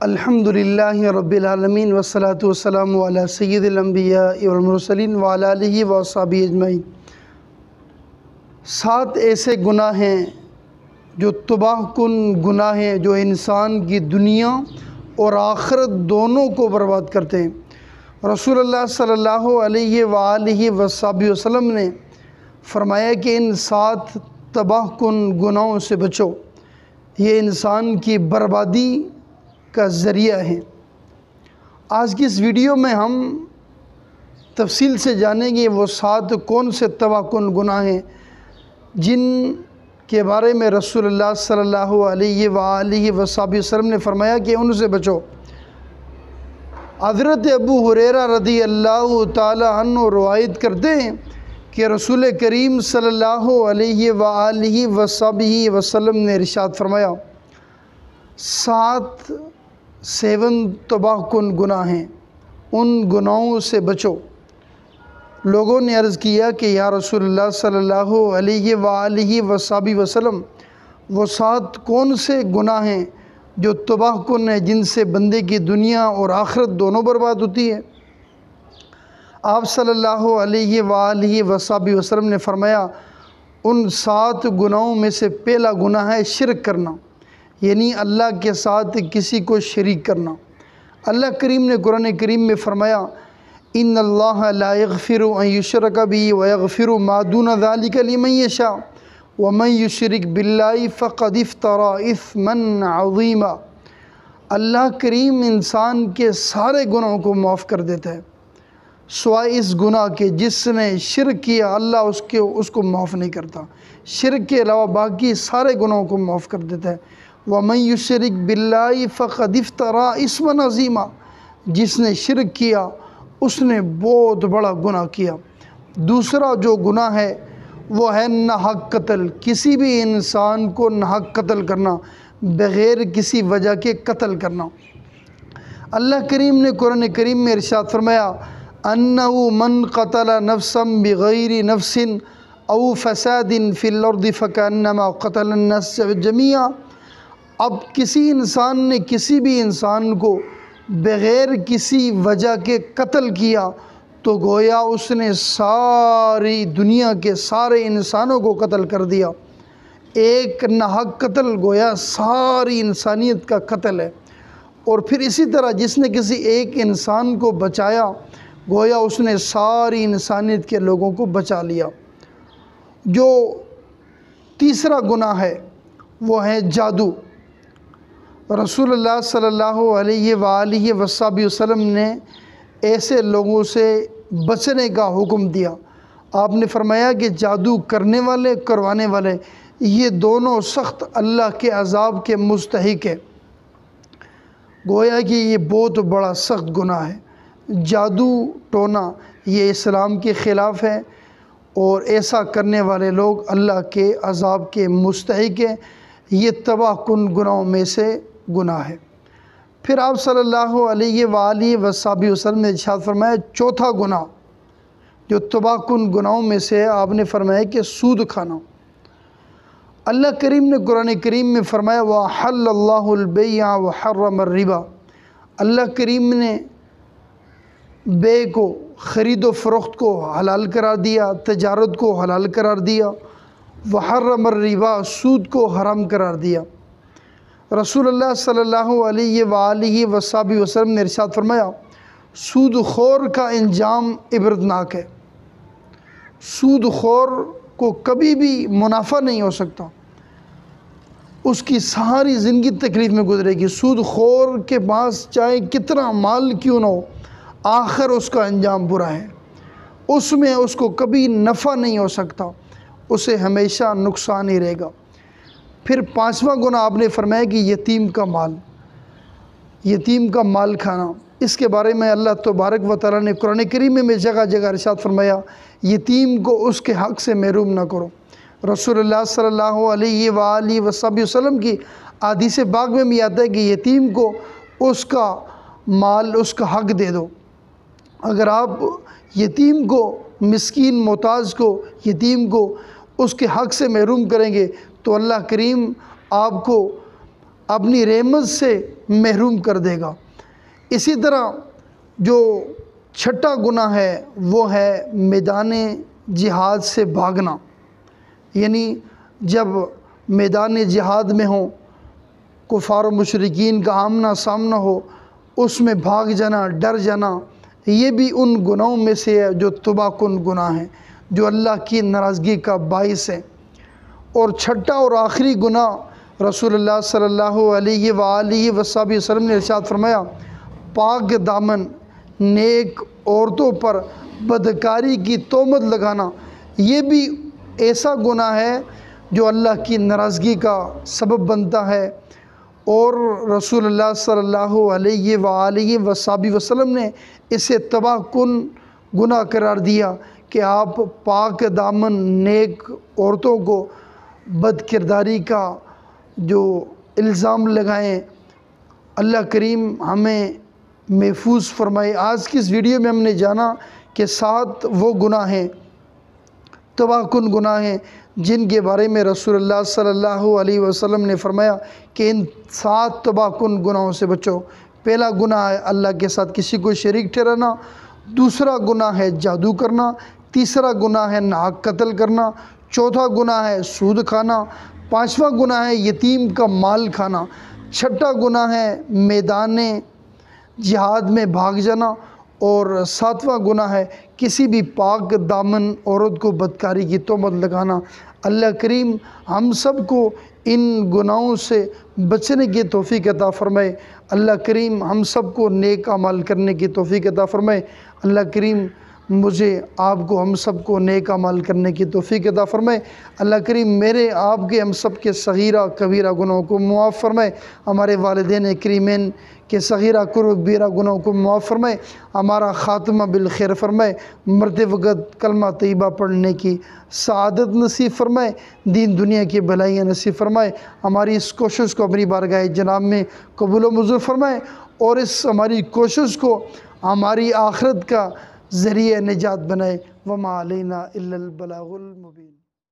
الحمدللہ رب العالمین والصلاة والسلام علی سید الانبیاء والمرسلین وعلی آلہ وصحبہ اجمعین۔ 7 ایسے گناہ ہیں جو تباہ کن گناہ ہیں جو انسان کی دنیا اور آخرت دونوں کو برباد کرتے ہیں۔ رسول اللہ صلی اللہ علیہ وآلہ وصحبہ وسلم نے فرمایا کہ ان 7 تباہ کن گناہوں سے بچو، یہ انسان کی بربادی کا ذریعہ ہے۔ آج کی اس ویڈیو میں ہم تفصیل سے جانیں گے وہ 7 کون سے تباہ کن گناہ ہیں جن کے بارے میں رسول اللہ صلی اللہ علیہ وآلہ وصحبہ وسلم نے فرمایا کہ ان سے بچو۔ حضرت ابو ہریرہ رضی اللہ تعالی عنہ روایت کرتے ہیں کہ رسول کریم صلی اللہ علیہ وآلہ وصحبہ وسلم نے ارشاد فرمایا 7 تباہ کن گناہ ہیں، ان گناہوں سے بچو۔ لوگوں نے عرض کیا کہ یا رسول اللہ صلی اللہ علیہ وآلہ وصحبہ وسلم وہ 7 کون سے گناہ ہیں جو تباہ کن ہیں جن سے بندے کی دنیا اور آخرت دونوں برباد ہوتی ہے؟ آپ صلی اللہ علیہ وآلہ وصحبہ وسلم نے فرمایا ان 7 گناہوں میں سے پہلا گناہ ہے شرک کرنا، یعنی اللہ کے ساتھ کسی کو شریک کرنا۔ اللہ کریم نے قرآن کریم میں فرمایا ان اللہ لا یغفر ان یشرک بہ ویغفر ما دون ذلک لمن یشاء ومن یشرک باللہ فقد افتری اثما عظیما۔ اللہ کریم انسان کے سارے گناہوں کو معاف کر دیتا ہے سوائے اس گناہ کے جس نے شرک کیا، اللہ اس کو معاف نہیں کرتا۔ شرک کے علاوہ باقی سارے گناہوں کو معاف کر دیتا ہے۔ وَمَن يُشْرِكْ بِاللَّهِ فَقَدِ افْتَرَىٰ اِثْمًا عَظِيمًا، جس نے شرک کیا اس نے بہت بڑا گناہ کیا۔ دوسرا جو گناہ ہے وہ ہے ناحق قتل، کسی بھی انسان کو ناحق قتل کرنا، بغیر کسی وجہ کے قتل کرنا۔ اللہ کریم نے قرآن کریم میں ارشاد فرمایا انہ من قتل نفسا بغیر نفس او فساد فی الارض فکانما قتل الناس جميعا۔ اب کسی انسان نے کسی بھی انسان کو بغیر کسی وجہ کے قتل کیا تو گویا اس نے ساری دنیا کے سارے انسانوں کو قتل کر دیا۔ ایک ناحق قتل گویا ساری انسانیت کا قتل ہے۔ اور پھر اسی طرح جس نے کسی ایک انسان کو بچایا گویا اس نے ساری انسانیت کے لوگوں کو بچا لیا۔ جو تیسرا گناہ ہے وہ ہے جادو۔ رسول اللہ صلی اللہ علیہ وآلہ وصحبہ وسلم نے ایسے لوگوں سے بچنے کا حکم دیا۔ آپ نے فرمایا کہ جادو کرنے والے کروانے والے یہ دونوں سخت اللہ کے عذاب کے مستحق ہیں۔ گویا کہ یہ بہت بڑا سخت گناہ ہے۔ جادو ٹونا یہ اسلام کے خلاف ہے اور ایسا کرنے والے لوگ اللہ کے عذاب کے مستحق ہیں۔ یہ تباہ کن گناہوں میں سے گناہ ہے۔ پھر آپ صلی اللہ علیہ وآلہ وصحبہ وسلم نے ارشاد فرمایا چوتھا گناہ جو تباہ کن گناہوں میں سے آپ نے فرمایا کہ سود کھانا۔ اللہ کریم نے قرآن کریم میں فرمایا وَأَحَلَّ اللَّهُ الْبَيْعَ وَحَرَّمَ الرِّبَا۔ اللہ کریم نے بے کو، خرید و فروخت کو حلال قرار دیا، تجارت کو حلال قرار دیا، وحرم الربا سود کو حرام قرار دیا۔ رسول اللہ صلی اللہ علیہ وآلہ وصحبہ وسلم نے ارشاد فرمایا سود خور کا انجام عبرتناک ہے۔ سود خور کو کبھی بھی منافع نہیں ہو سکتا، اس کی ساری زندگی تکلیف میں گزرے گی۔ سود خور کے پاس چاہے کتنا مال کیوں نہ ہو آخر اس کا انجام برا ہے، اس میں اس کو کبھی نفع نہیں ہو سکتا، اسے ہمیشہ نقصان ہی رہے گا۔ پھر 5واں گناہ آپ نے فرمایا کہ یتیم کا مال کھانا۔ اس کے بارے میں اللہ تبارک و تعالیٰ نے قرآن کریم میں جگہ جگہ ارشاد فرمایا یتیم کو اس کے حق سے محروم نہ کرو۔ رسول اللہ صلی اللہ علیہ وآلہ وصحبہ وسلم کی حدیث پاک میں بھی آتا ہے کہ یتیم کو اس کا مال، اس کا حق دے دو۔ اگر آپ یتیم کو، مسکین محتاج کو، یتیم کو اس کے حق سے محروم کریں گے تو اللہ کریم آپ کو اپنی رحمت سے محروم کر دے گا۔ اسی طرح جو چھٹا گناہ ہے وہ ہے میدان جہاد سے بھاگنا، یعنی جب میدان جہاد میں ہوں، کفار و مشرکین کا آمنا سامنا ہو، اس میں بھاگ جانا، ڈر جانا، یہ بھی ان گناہوں میں سے ہے جو تباہ کن گناہ ہیں، جو اللہ کی ناراضگی کا باعث ہے۔ اور چھٹا اور آخری گناہ رسول اللہ صلی اللہ علیہ وآلہ وسلم نے ارشاد فرمایا، پاک دامن نیک عورتوں پر بدکاری کی تہمت لگانا، یہ بھی ایسا گناہ ہے جو اللہ کی ناراضگی کا سبب بنتا ہے۔ اور رسول اللہ صلی اللہ علیہ وآلہ وسلم نے اسے تباہ کن گناہ قرار دیا کہ آپ پاک دامن نیک عورتوں کو بد کرداری کا جو الزام لگائیں۔ اللہ کریم ہمیں محفوظ فرمائے۔ آج کی اس ویڈیو میں ہم نے جانا کہ 7 وہ گناہ ہیں، تباہ کن گناہ ہیں، جن کے بارے میں رسول اللہ صلی اللہ علیہ وسلم نے فرمایا کہ ان 7 تباہ کن گناہوں سے بچو۔ پہلا گناہ ہے اللہ کے ساتھ کسی کو شریک ٹھہرانا، دوسرا گناہ ہے جادو کرنا، تیسرا گناہ ہے ناحق قتل کرنا، چوتھا گناہ ہے سود کھانا، پانچواں گناہ ہے یتیم کا مال کھانا، چھٹا گناہ ہے میدان جہاد میں بھاگ جانا، اور 7واں گناہ ہے کسی بھی پاک دامن عورت کو بدکاری کی تہمت لگانا۔ اللہ کریم ہم سب کو ان گناہوں سے بچنے کی توفیق عطا فرمائے۔ اللہ کریم ہم سب کو نیک اعمال کرنے کی توفیق عطا فرمائے۔ اللہ کریم مجھے آپ کو ہم سب کو نیک اعمال کرنے کی توفیق عطا فرمائے۔ اللہ کریم میرے آپ کے ہم سب کے صغیرہ کبیرہ گناہوں کو معاف فرمائے، ہمارے والدین کریمین کے صغیرہ کبیرہ گناہوں کو معاف فرمائے، ہمارا خاتمہ بالخیر فرمائے، مرتے وقت کلمہ طیبہ پڑھنے کی سعادت نصیب فرمائے، دین دنیا کی بھلائیاں نصیب فرمائے، ہماری اس کوشش کو اپنی بارگاہ جناب میں قبول و منظور فرمائے، اور اس ہماری کوشش کو ہماری آخرت کا ذریعہ نجات بنائے۔ وما علینا الا البلاغ المبین۔